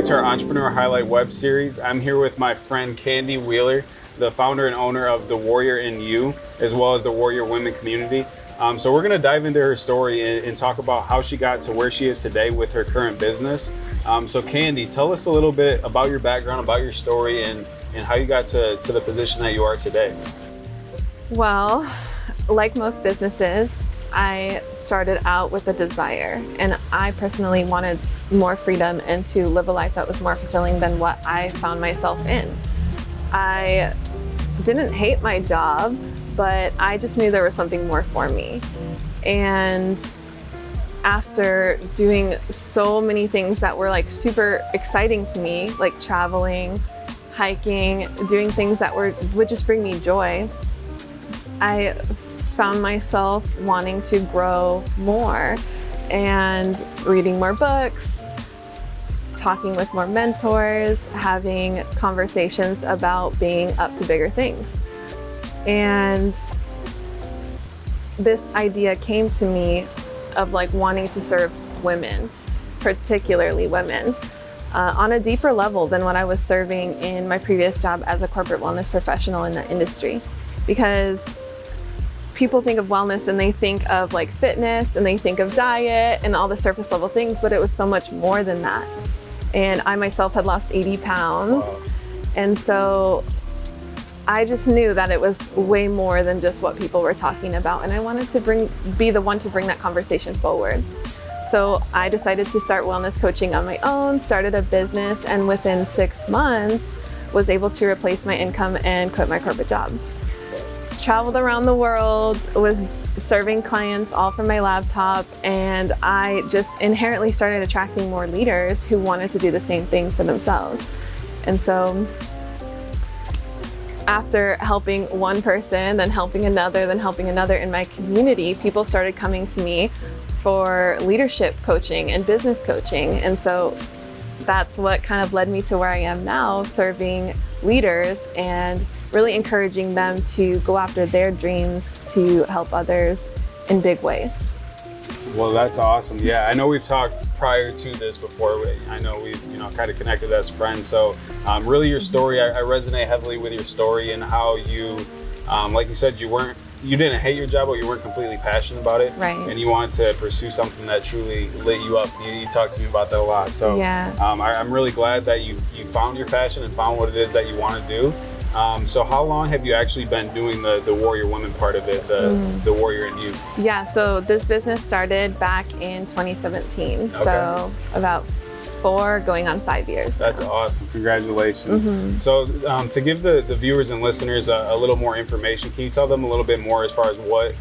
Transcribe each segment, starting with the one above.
back to our Entrepreneur Highlight web series. I'm here with my friend Candy Wheeler, the founder and owner of The Warrior in You, as well as the Warrior Women community. So we're going to dive into her story and talk about how she got to where she is today with her current business. So Candy, tell us a little bit about your background, about your story, and how you got to the position that you are today. Well, like most businesses, I started out with a desire, and I personally wanted more freedom and to live a life that was more fulfilling than what I found myself in. I didn't hate my job, but I just knew there was something more for me. And after doing so many things that were like super exciting to me, like traveling, hiking, doing things that would just bring me joy, I found myself wanting to grow more and reading more books, talking with more mentors, having conversations about being up to bigger things. And this idea came to me of like wanting to serve women, particularly women, on a deeper level than what I was serving in my previous job as a corporate wellness professional in the industry. Because people think of wellness and they think of like fitness and they think of diet and all the surface level things, but it was so much more than that. And I myself had lost 80 pounds. Wow. And so I just knew that it was way more than just what people were talking about. And I wanted to be the one to bring that conversation forward. So I decided to start wellness coaching on my own, started a business, and within 6 months was able to replace my income and quit my corporate job. Traveled around the world, was serving clients all from my laptop, and I just inherently started attracting more leaders who wanted to do the same thing for themselves. And so after helping one person, then helping another in my community, people started coming to me for leadership coaching and business coaching. And so that's what kind of led me to where I am now, serving leaders and really encouraging them to go after their dreams to help others in big ways. Well, that's awesome. Yeah, I know we've talked prior to this before. I know we've kind of connected as friends. So really your story, I resonate heavily with your story and how you, like you said, you didn't hate your job, but you weren't completely passionate about it. Right. And you wanted to pursue something that truly lit you up. You talked to me about that a lot. So yeah. I'm really glad that you found your passion and found what it is that you want to do. So how long have you actually been doing the Warrior Women part of it, the Warrior in You? Yeah, so this business started back in 2017. Okay. So about 4 going on 5 years. That's awesome. Congratulations. Mm-hmm. So to give the viewers and listeners a little more information, can you tell them a little bit more as far as what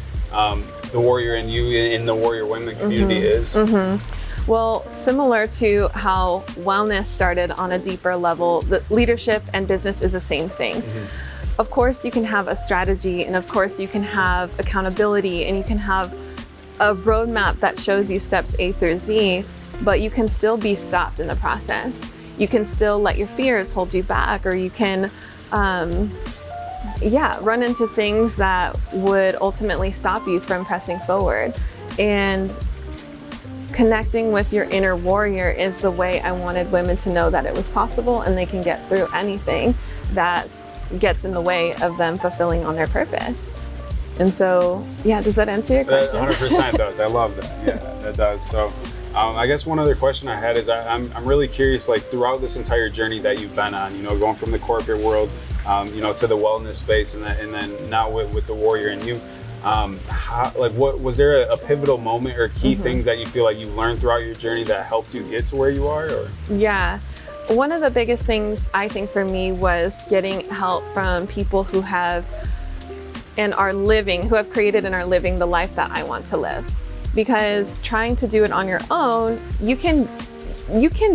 the Warrior in You in the Warrior Women community is? Mm-hmm. Well, similar to how wellness started on a deeper level, the leadership and business is the same thing. Mm-hmm. Of course, you can have a strategy, and of course, you can have accountability, and you can have a roadmap that shows you steps A through Z, but you can still be stopped in the process. You can still let your fears hold you back, or you can run into things that would ultimately stop you from pressing forward. And connecting with your inner warrior is the way I wanted women to know that it was possible and they can get through anything that gets in the way of them fulfilling on their purpose. And so, yeah, does that answer your question? That 100% does. I love that. Yeah, that does. So I guess one other question I had is I'm really curious, like throughout this entire journey that you've been on, going from the corporate world, to the wellness space and then now with the Warrior in You, what was there a pivotal moment or key Mm-hmm. things that you feel like you learned throughout your journey that helped you get to where you are? Or? Yeah. One of the biggest things I think for me was getting help from people who have created and are living the life that I want to live. Because trying to do it on your own, you can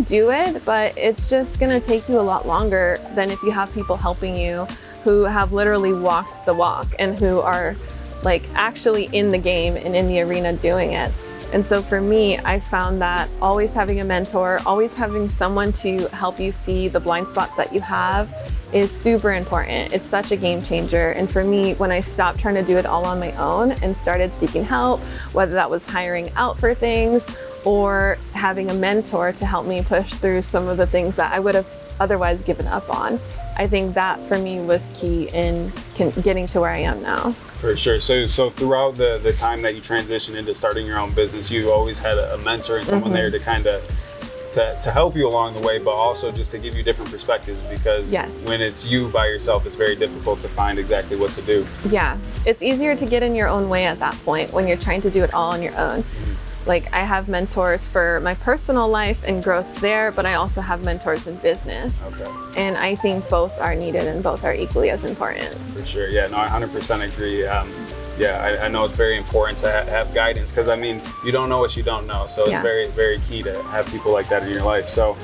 do it, but it's just gonna take you a lot longer than if you have people helping you who have literally walked the walk and who are like actually in the game and in the arena doing it. And so for me, I found that always having a mentor, always having someone to help you see the blind spots that you have is super important. It's such a game changer. And for me, when I stopped trying to do it all on my own and started seeking help, whether that was hiring out for things or having a mentor to help me push through some of the things that I would have otherwise given up on. I think that for me was key in getting to where I am now. For sure. So throughout the time that you transitioned into starting your own business, you always had a mentor and someone there to kind of to help you along the way, but also just to give you different perspectives, because when it's you by yourself, it's very difficult to find exactly what to do. Yeah, it's easier to get in your own way at that point when you're trying to do it all on your own. Like, I have mentors for my personal life and growth there, but I also have mentors in business. Okay. And I think both are needed and both are equally as important. For sure. Yeah, no, I 100% agree. I know it's very important to have guidance, because I mean, you don't know what you don't know. So it's very, very key to have people like that in your life. So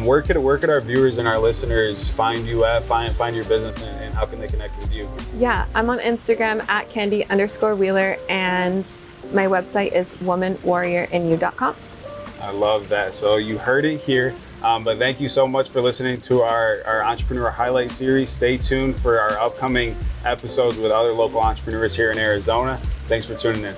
where could our viewers and our listeners find you at, find your business, and how can they connect with you? Yeah, I'm on Instagram at Candy_Wheeler, and my website is womanwarriorinyu.com. I love that. So you heard it here. But thank you so much for listening to our Entrepreneur Highlight Series. Stay tuned for our upcoming episodes with other local entrepreneurs here in Arizona. Thanks for tuning in.